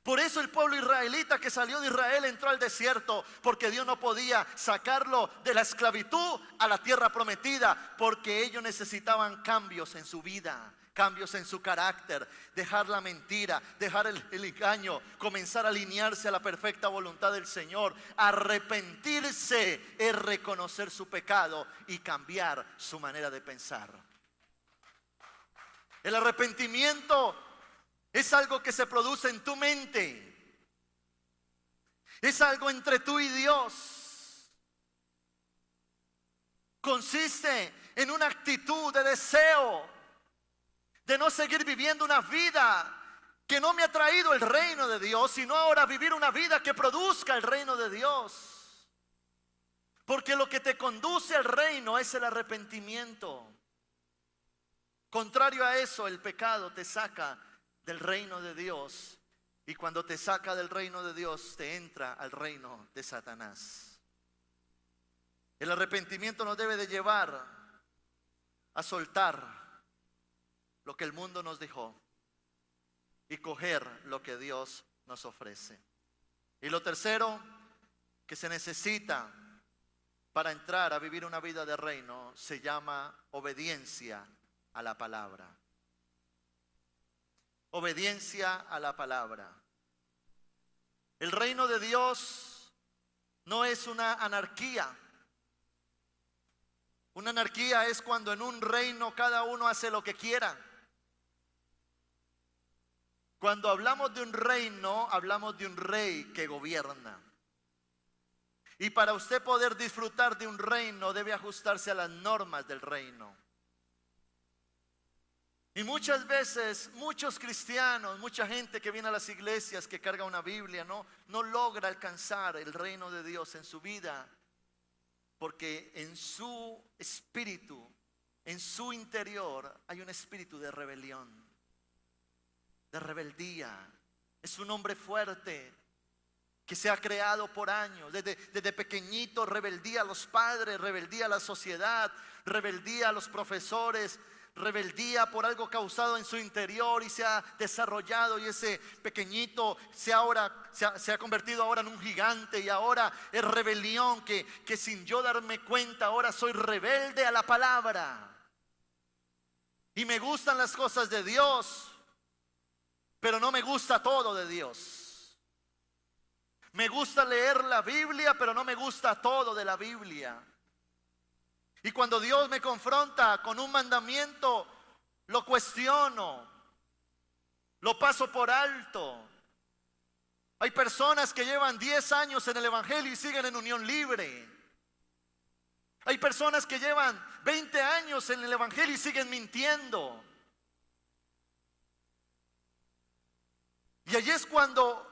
Por eso el pueblo israelita que salió de Israel entró al desierto, porque Dios no podía sacarlo de la esclavitud a la tierra prometida, porque ellos necesitaban cambios en su vida, cambios en su carácter, dejar la mentira, dejar el engaño, comenzar a alinearse a la perfecta voluntad del Señor. Arrepentirse es reconocer su pecado y cambiar su manera de pensar. El arrepentimiento es algo que se produce en tu mente. Es algo entre tú y Dios. Consiste en una actitud de deseo de no seguir viviendo una vida que no me ha traído el reino de Dios, sino ahora vivir una vida que produzca el reino de Dios. Porque lo que te conduce al reino es el arrepentimiento. Contrario a eso, el pecado te saca del reino de Dios, y cuando te saca del reino de Dios te entra al reino de Satanás. El arrepentimiento nos debe de llevar a soltar lo que el mundo nos dejó y coger lo que Dios nos ofrece. Y lo tercero que se necesita para entrar a vivir una vida de reino se llama obediencia a la palabra. Obediencia a la palabra. El reino de Dios no es una anarquía. Una anarquía es cuando en un reino cada uno hace lo que quiera. Cuando hablamos de un reino, hablamos de un rey que gobierna. Y para usted poder disfrutar de un reino, debe ajustarse a las normas del reino. Y muchas veces, muchos cristianos, mucha gente que viene a las iglesias, que carga una Biblia, no logra alcanzar el reino de Dios en su vida. Porque en su espíritu, en su interior, hay un espíritu de rebelión, de rebeldía. Es un hombre fuerte que se ha creado por años, desde pequeñito, rebeldía a los padres, rebeldía a la sociedad, rebeldía a los profesores, rebeldía por algo causado en su interior y se ha desarrollado, y ese pequeñito se ha convertido ahora en un gigante, y ahora es rebelión que sin yo darme cuenta ahora soy rebelde a la palabra. Y me gustan las cosas de Dios, pero no me gusta todo de Dios. Me gusta leer la Biblia, pero no me gusta todo de la Biblia. Y cuando Dios me confronta con un mandamiento, lo cuestiono, lo paso por alto. Hay personas que llevan 10 años en el evangelio y siguen en unión libre. Hay personas que llevan 20 años en el evangelio y siguen mintiendo. Y allí es cuando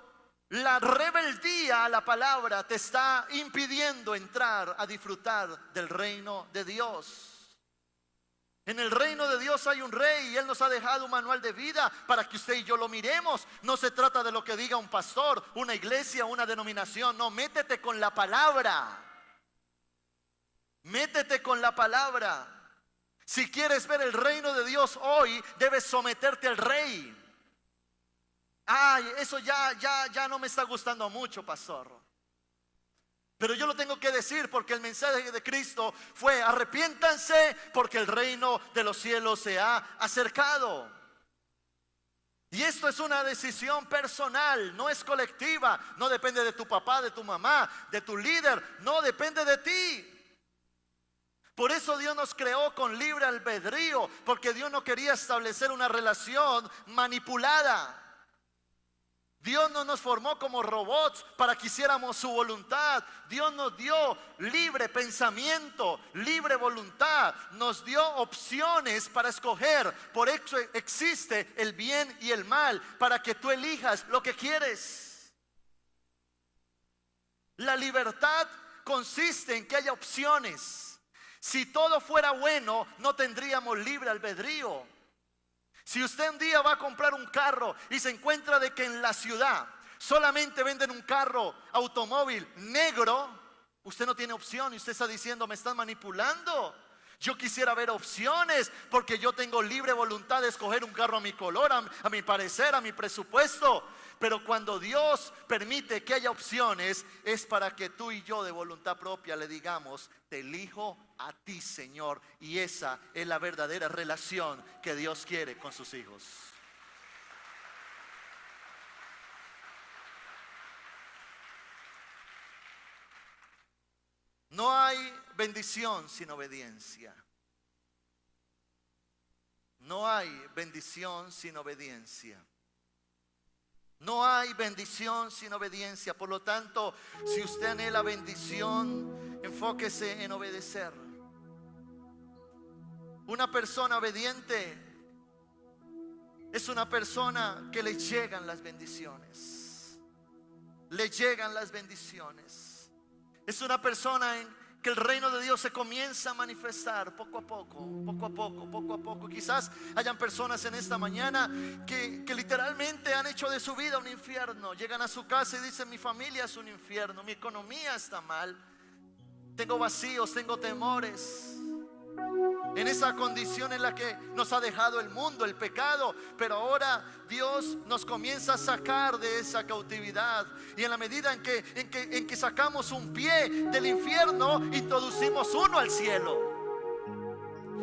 la rebeldía a la palabra te está impidiendo entrar a disfrutar del reino de Dios. En el reino de Dios hay un rey y Él nos ha dejado un manual de vida para que usted y yo lo miremos. No se trata de lo que diga un pastor, una iglesia, una denominación. No, métete con la palabra. Métete con la palabra. Si quieres ver el reino de Dios hoy, debes someterte al rey. Ay, eso ya no me está gustando mucho, pastor. Pero yo lo tengo que decir porque el mensaje de Cristo fue: arrepiéntanse porque el reino de los cielos se ha acercado. Y esto es una decisión personal, no es colectiva. No depende de tu papá, de tu mamá, de tu líder. No depende de ti. Por eso Dios nos creó con libre albedrío, porque Dios no quería establecer una relación manipulada. Dios no nos formó como robots para que hiciéramos su voluntad. Dios nos dio libre pensamiento, libre voluntad. Nos dio opciones para escoger. Por eso existe el bien y el mal, para que tú elijas lo que quieres. La libertad consiste en que haya opciones. Si todo fuera bueno, no tendríamos libre albedrío. Si usted un día va a comprar un carro y se encuentra de que en la ciudad solamente venden un carro automóvil negro, usted no tiene opción y usted está diciendo: me están manipulando. Yo quisiera ver opciones porque yo tengo libre voluntad de escoger un carro a mi color, a mi parecer, a mi presupuesto. Pero cuando Dios permite que haya opciones, es para que tú y yo de voluntad propia le digamos: te elijo a ti, Señor. Y esa es la verdadera relación que Dios quiere con sus hijos. No hay bendición sin obediencia. No hay bendición sin obediencia. No hay bendición sin obediencia. Por lo tanto, si usted anhela bendición, enfóquese en obedecer. Una persona obediente es una persona que le llegan las bendiciones. Le llegan las bendiciones. Es una persona en que el reino de Dios se comienza a manifestar poco a poco, poco a poco, poco a poco. Quizás hayan personas en esta mañana que literalmente han hecho de su vida un infierno. Llegan a su casa y dicen: mi familia es un infierno, mi economía está mal, tengo vacíos, tengo temores. en esa condición en la que nos ha dejado el mundo, el pecado. Pero ahora Dios nos comienza a sacar de esa cautividad. Y en la medida en que sacamos un pie del infierno, introducimos uno al cielo.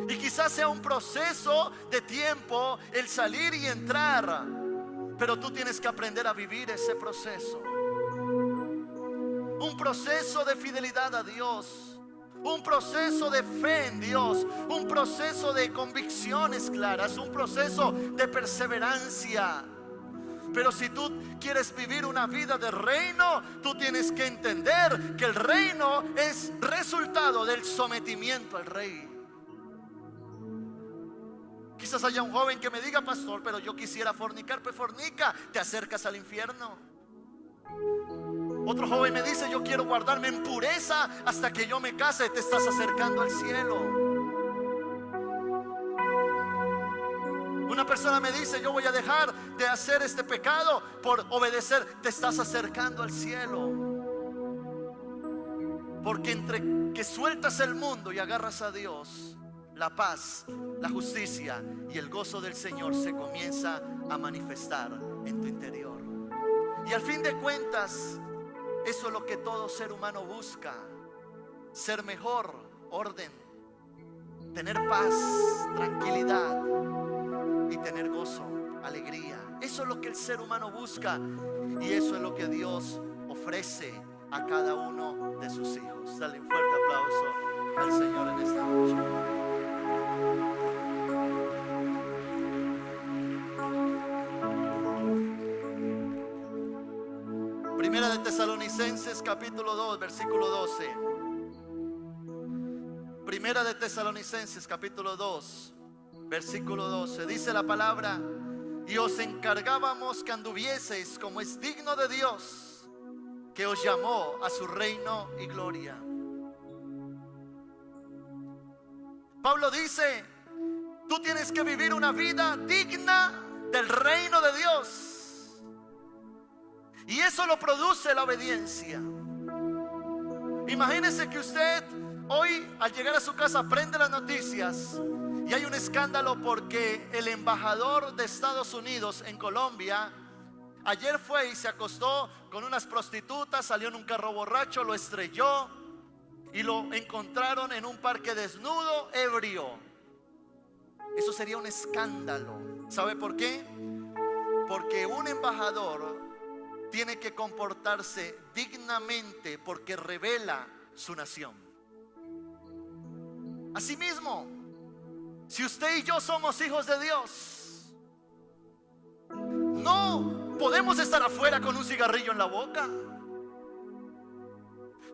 Y quizás sea un proceso de tiempo el salir y entrar, pero tú tienes que aprender a vivir ese proceso. Un proceso de fidelidad a Dios, un proceso de fe en Dios, un proceso de convicciones claras, un proceso de perseverancia. Pero si tú quieres vivir una vida de reino, tú tienes que entender que el reino es resultado del sometimiento al rey. Quizás haya un joven que me diga: pastor, pero yo quisiera fornicar. Pues fornica, te acercas al infierno. Otro joven me dice: yo quiero guardarme en pureza hasta que yo me case. Te estás acercando al cielo. Una persona me dice: yo voy a dejar de hacer este pecado por obedecer. Te estás acercando al cielo. Porque entre que sueltas el mundo y agarras a Dios, la paz, la justicia y el gozo del Señor se comienza a manifestar en tu interior. Y al fin de cuentas, eso es lo que todo ser humano busca: ser mejor, orden, tener paz, tranquilidad y tener gozo, alegría. Eso es lo que el ser humano busca, y eso es lo que Dios ofrece a cada uno de sus hijos. Dale un fuerte aplauso al Señor en esta noche. Primera de Tesalonicenses capítulo 2 versículo 12. Primera de Tesalonicenses capítulo 2 versículo 12. Dice la palabra: y os encargábamos que anduvieseis como es digno de Dios, que os llamó a su reino y gloria. Pablo dice: tú tienes que vivir una vida digna del reino de Dios. Y eso lo produce la obediencia. Imagínese que usted hoy, al llegar a su casa, prende las noticias y hay un escándalo porque el embajador de Estados Unidos en Colombia ayer fue y se acostó con unas prostitutas, salió en un carro borracho, lo estrelló y lo encontraron en un parque desnudo, ebrio. Eso sería un escándalo. ¿Sabe por qué? Porque un embajador tiene que comportarse dignamente porque revela su nación. Asimismo, si usted y yo somos hijos de Dios, no podemos estar afuera con un cigarrillo en la boca.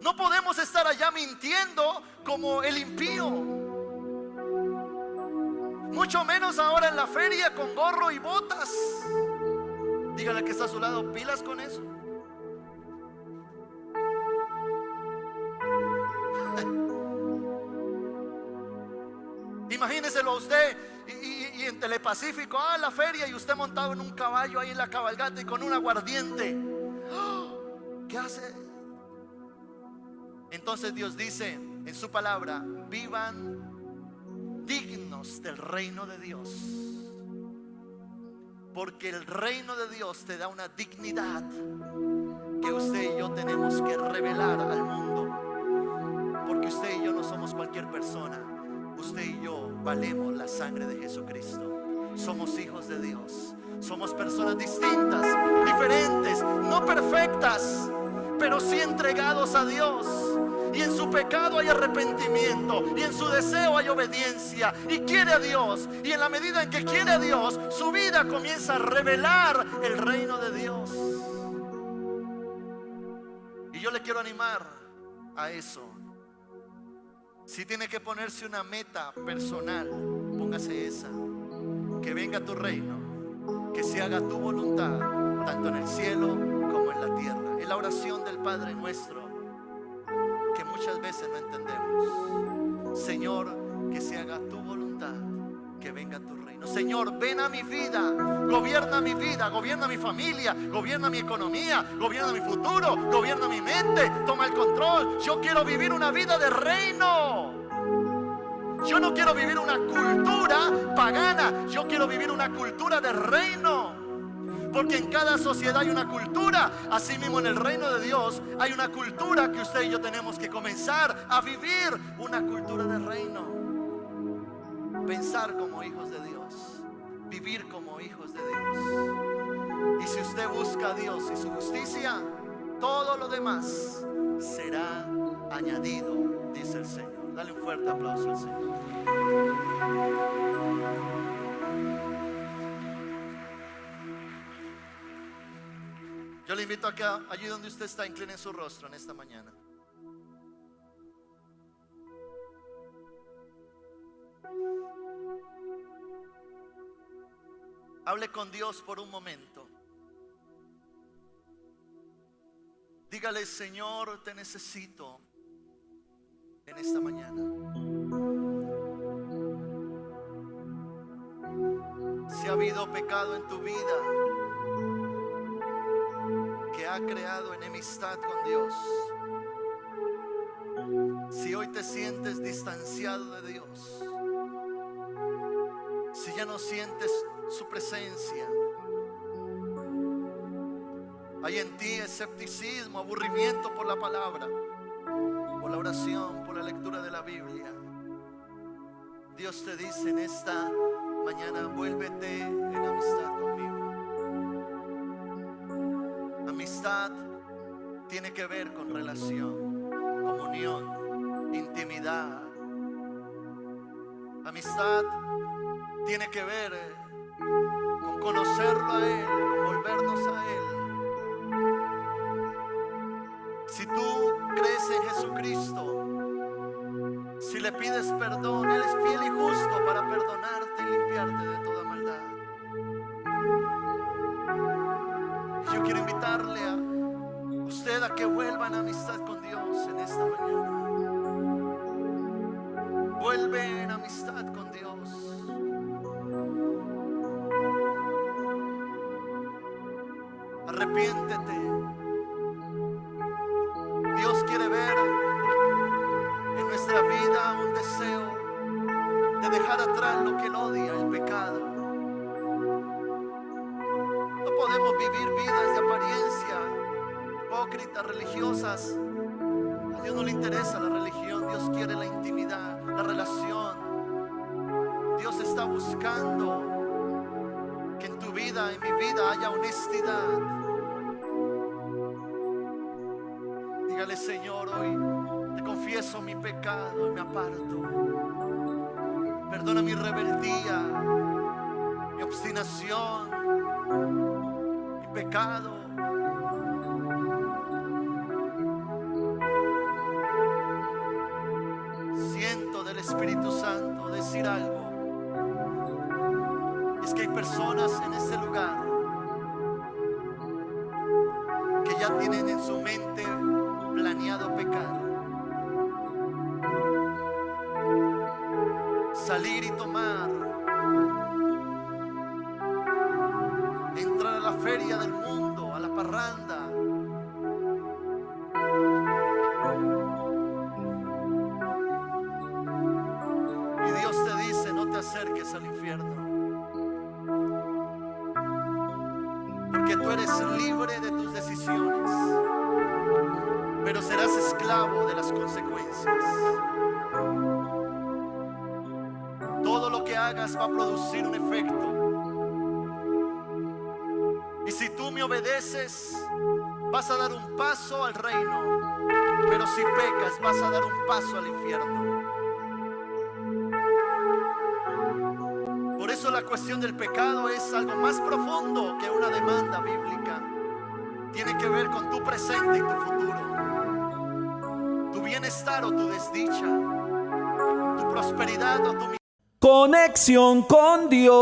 No podemos estar allá mintiendo como el impío. Mucho menos ahora en la feria con gorro y botas. Dígale al que está a su lado: pilas con eso. Imagíneselo a usted y en Telepacífico, la feria, y usted montado en un caballo ahí en la cabalgata y con un aguardiente. ¿Qué hace? Entonces Dios dice en su palabra: vivan dignos del reino de Dios. Porque el reino de Dios te da una dignidad que usted y yo tenemos que revelar al mundo. Porque usted y yo no somos cualquier persona. Usted y yo valemos la sangre de Jesucristo. Somos hijos de Dios. Somos personas distintas, diferentes, no perfectas, pero sí entregados a Dios. Y en su pecado hay arrepentimiento, y en su deseo hay obediencia, y quiere a Dios. Y en la medida en que quiere a Dios, su vida comienza a revelar el reino de Dios. Y yo le quiero animar a eso. Si tiene que ponerse una meta personal, póngase esa: que venga tu reino, que se haga tu voluntad, tanto en el cielo como en la tierra. Es la oración del Padre nuestro que muchas veces no entendemos. Señor, que se haga tu voluntad, que venga tu reino. Señor, ven a mi vida, gobierna mi familia, gobierna mi economía, gobierna mi futuro, gobierna mi mente, toma el control. Yo quiero vivir una vida de reino. Yo no quiero vivir una cultura pagana, yo quiero vivir una cultura de reino. Porque en cada sociedad hay una cultura. Así mismo en el reino de Dios hay una cultura que usted y yo tenemos que comenzar a vivir. Una cultura de reino. Pensar como hijos de Dios. Vivir como hijos de Dios. Y si usted busca a Dios y su justicia, todo lo demás será añadido, dice el Señor. Dale un fuerte aplauso al Señor. Yo le invito a que allí donde usted está incline su rostro en esta mañana. Hable con Dios por un momento. Dígale: Señor, te necesito en esta mañana. Si ha habido pecado en tu vida que ha creado enemistad con Dios, si hoy te sientes distanciado de Dios, si ya no sientes su presencia, hay en ti escepticismo, aburrimiento por la palabra, por la oración, por la lectura de la Biblia, Dios te dice en esta mañana: vuélvete en amistad conmigo. Amistad tiene que ver con relación, comunión, intimidad. Amistad tiene que ver con conocerlo a Él, con volvernos a Él. Si tú crees en Jesucristo, si le pides perdón, Él es fiel y justo para perdonarte y limpiarte de toda maldad. Yo quiero invitarle a usted a que vuelva en amistad con Dios en esta mañana. Vuelve en amistad con Dios. Arrepiéntete. Dios quiere ver en nuestra vida un deseo de dejar atrás lo que Él odia, el pecado. No podemos vivir vidas de apariencia, hipócritas, religiosas. A Dios no le interesa la religión, Dios quiere la intimidad, la relación. Dios está buscando que en tu vida, en mi vida, haya honestidad. Dígale: Señor, hoy te confieso mi pecado y me aparto. Perdona mi rebeldía, mi obstinación, mi pecado. Siento del Espíritu Santo decir algo. Es que hay personas en este lugar que ya tienen en su mente planeado pecar, salir y tomar, entrar a la feria del mundo, a la parranda. Y Dios te dice: no te acerques al infierno, porque tú eres libre de tus decisiones, pero serás esclavo de las consecuencias. Todo lo que hagas va a producir un efecto. Y si tú me obedeces, vas a dar un paso al reino, pero si pecas, vas a dar un paso al infierno. Por eso la cuestión del pecado es algo más profundo que una demanda bíblica. Tiene que ver con tu presente y tu futuro, tu bienestar o tu desdicha, tu prosperidad o tu... Conexión con Dios.